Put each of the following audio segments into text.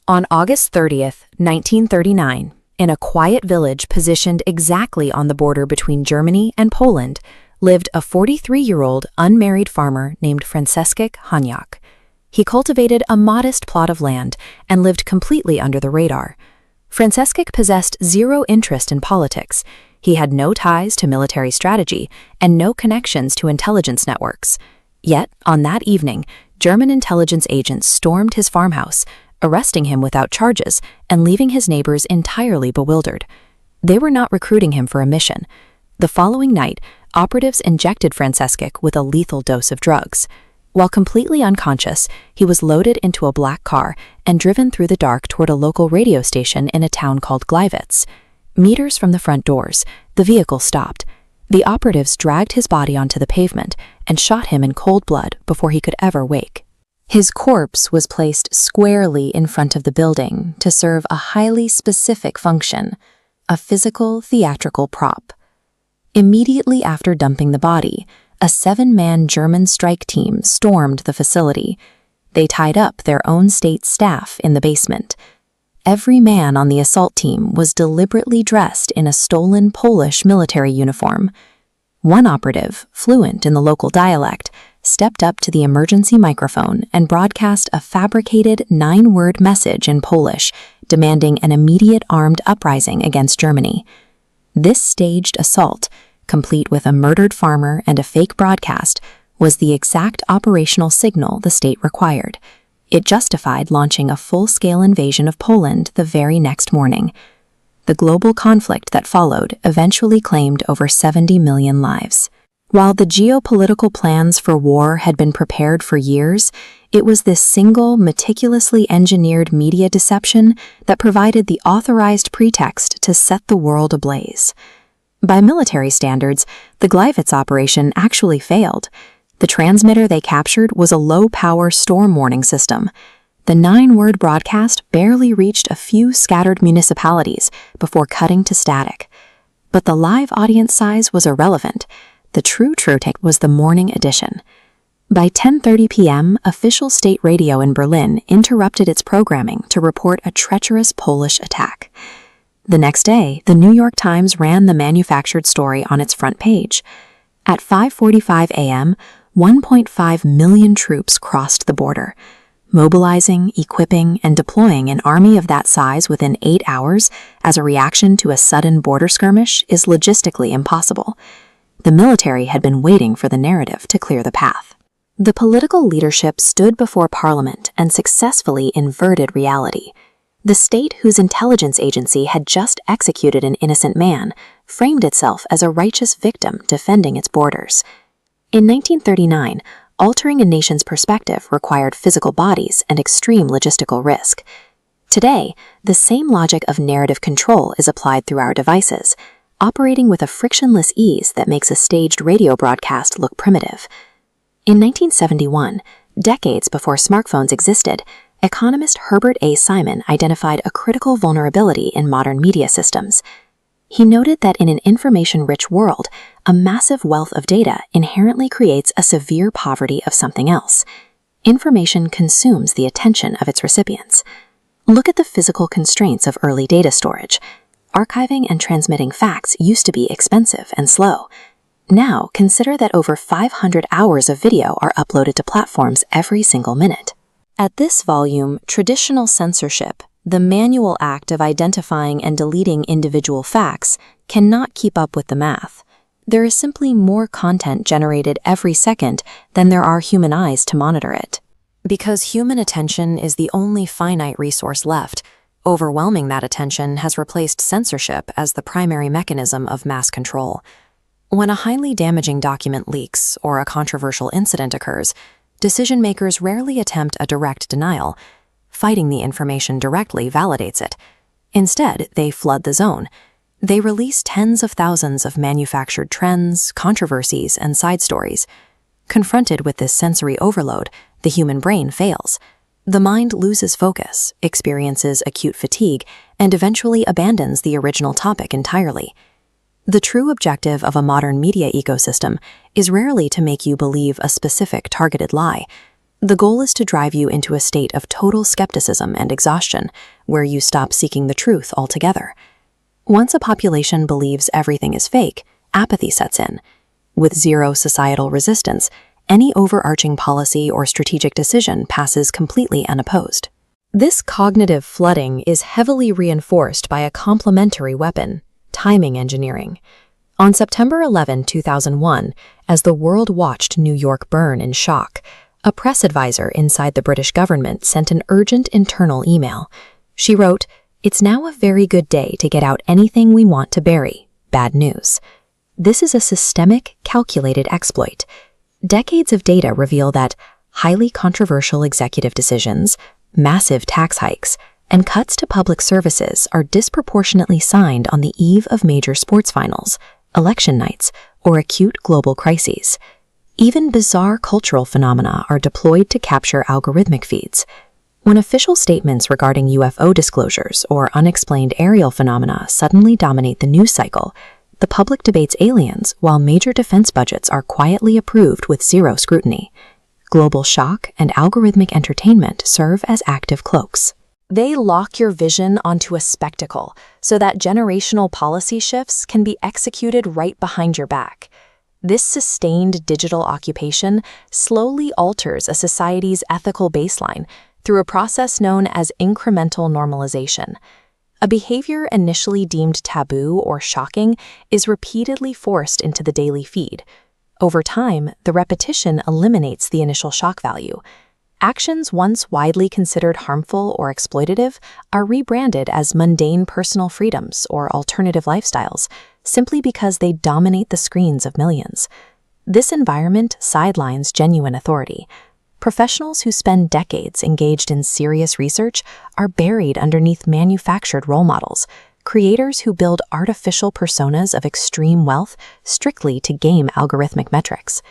On August 30th, 1939, in a quiet village positioned exactly on the border between Germany and Poland, lived a 43-year-old unmarried farmer named Franciszek Haniak. He cultivated a modest plot of land and lived completely under the radar. Franciszek possessed zero interest in politics. He had no ties to military strategy and no connections to intelligence networks. Yet, on that evening, German intelligence agents stormed his farmhouse, arresting him without charges and leaving his neighbors entirely bewildered. They were not recruiting him for a mission. The following night, operatives injected Franciszek with a lethal dose of drugs. While completely unconscious, he was loaded into a black car and driven through the dark toward a local radio station in a town called Gleiwitz. Meters from the front doors, the vehicle stopped. The operatives dragged his body onto the pavement and shot him in cold blood before he could ever wake. His corpse was placed squarely in front of the building to serve a highly specific function, a physical theatrical prop. Immediately after dumping the body, a 7-man German strike team stormed the facility. They tied up their own state staff in the basement. Every man on the assault team was deliberately dressed in a stolen Polish military uniform. One operative, fluent in the local dialect, stepped up to the emergency microphone and broadcast a fabricated 9-word message in Polish, demanding an immediate armed uprising against Germany. This staged assault, complete with a murdered farmer and a fake broadcast, was the exact operational signal the state required. It justified launching a full-scale invasion of Poland the very next morning. The global conflict that followed eventually claimed over 70 million lives. While the geopolitical plans for war had been prepared for years, it was this single, meticulously engineered media deception that provided the authorized pretext to set the world ablaze. By military standards, the Gleiwitz operation actually failed. The transmitter they captured was a low-power storm warning system. The 9-word broadcast barely reached a few scattered municipalities before cutting to static. But the live audience size was irrelevant. The true take was the morning edition. By 10:30 p.m., official state radio in Berlin interrupted its programming to report a treacherous Polish attack. The next day, the New York Times ran the manufactured story on its front page. At 5:45 a.m., 1.5 million troops crossed the border. Mobilizing, equipping, and deploying an army of that size within 8 hours as a reaction to a sudden border skirmish is logistically impossible. The military had been waiting for the narrative to clear the path. The political leadership stood before Parliament and successfully inverted reality. The state whose intelligence agency had just executed an innocent man framed itself as a righteous victim defending its borders. In 1939, altering a nation's perspective required physical bodies and extreme logistical risk. Today, the same logic of narrative control is applied through our devices, operating with a frictionless ease that makes a staged radio broadcast look primitive. In 1971, decades before smartphones existed, economist Herbert A. Simon identified a critical vulnerability in modern media systems. He noted that in an information-rich world, a massive wealth of data inherently creates a severe poverty of something else. Information consumes the attention of its recipients. Look at the physical constraints of early data storage. Archiving and transmitting facts used to be expensive and slow. Now, consider that over 500 hours of video are uploaded to platforms every single minute. At this volume, traditional censorship, the manual act of identifying and deleting individual facts, cannot keep up with the math. There is simply more content generated every second than there are human eyes to monitor it. Because human attention is the only finite resource left, overwhelming that attention has replaced censorship as the primary mechanism of mass control. When a highly damaging document leaks or a controversial incident occurs, decision-makers rarely attempt a direct denial. Fighting the information directly validates it. Instead, they flood the zone. They release tens of thousands of manufactured trends, controversies, and side stories. Confronted with this sensory overload, the human brain fails. The mind loses focus, experiences acute fatigue, and eventually abandons the original topic entirely. The true objective of a modern media ecosystem is rarely to make you believe a specific targeted lie. The goal is to drive you into a state of total skepticism and exhaustion, where you stop seeking the truth altogether. Once a population believes everything is fake, apathy sets in. With zero societal resistance, any overarching policy or strategic decision passes completely unopposed. This cognitive flooding is heavily reinforced by a complementary weapon: timing engineering. On September 11, 2001, as the world watched New York burn in shock, a press advisor inside the British government sent an urgent internal email. She wrote, "It's now a very good day to get out anything we want to bury. Bad news." This is a systemic, calculated exploit. Decades of data reveal that highly controversial executive decisions, massive tax hikes, and cuts to public services are disproportionately signed on the eve of major sports finals, election nights, or acute global crises. Even bizarre cultural phenomena are deployed to capture algorithmic feeds. When official statements regarding UFO disclosures or unexplained aerial phenomena suddenly dominate the news cycle, the public debates aliens while major defense budgets are quietly approved with zero scrutiny. Global shock and algorithmic entertainment serve as active cloaks. They lock your vision onto a spectacle so that generational policy shifts can be executed right behind your back. This sustained digital occupation slowly alters a society's ethical baseline through a process known as incremental normalization. A behavior initially deemed taboo or shocking is repeatedly forced into the daily feed. Over time, the repetition eliminates the initial shock value. Actions once widely considered harmful or exploitative are rebranded as mundane personal freedoms or alternative lifestyles, simply because they dominate the screens of millions. This environment sidelines genuine authority. Professionals who spend decades engaged in serious research are buried underneath manufactured role models, creators who build artificial personas of extreme wealth strictly to game algorithmic metrics.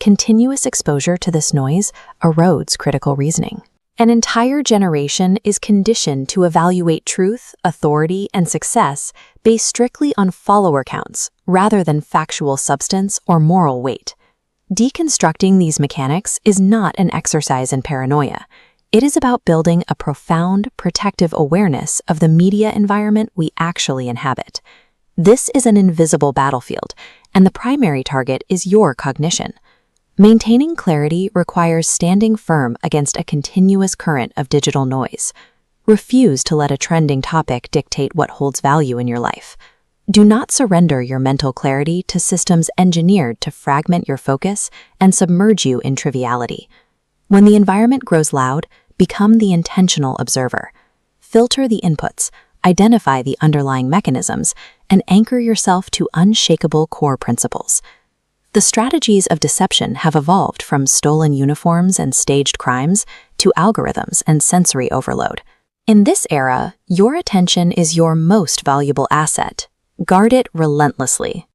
Continuous exposure to this noise erodes critical reasoning. An entire generation is conditioned to evaluate truth, authority, and success based strictly on follower counts rather than factual substance or moral weight. Deconstructing these mechanics is not an exercise in paranoia. It is about building a profound, protective awareness of the media environment we actually inhabit. This is an invisible battlefield, and the primary target is your cognition. Maintaining clarity requires standing firm against a continuous current of digital noise. Refuse to let a trending topic dictate what holds value in your life. Do not surrender your mental clarity to systems engineered to fragment your focus and submerge you in triviality. When the environment grows loud, become the intentional observer. Filter the inputs, identify the underlying mechanisms, and anchor yourself to unshakable core principles. The strategies of deception have evolved from stolen uniforms and staged crimes to algorithms and sensory overload. In this era, your attention is your most valuable asset. Guard it relentlessly.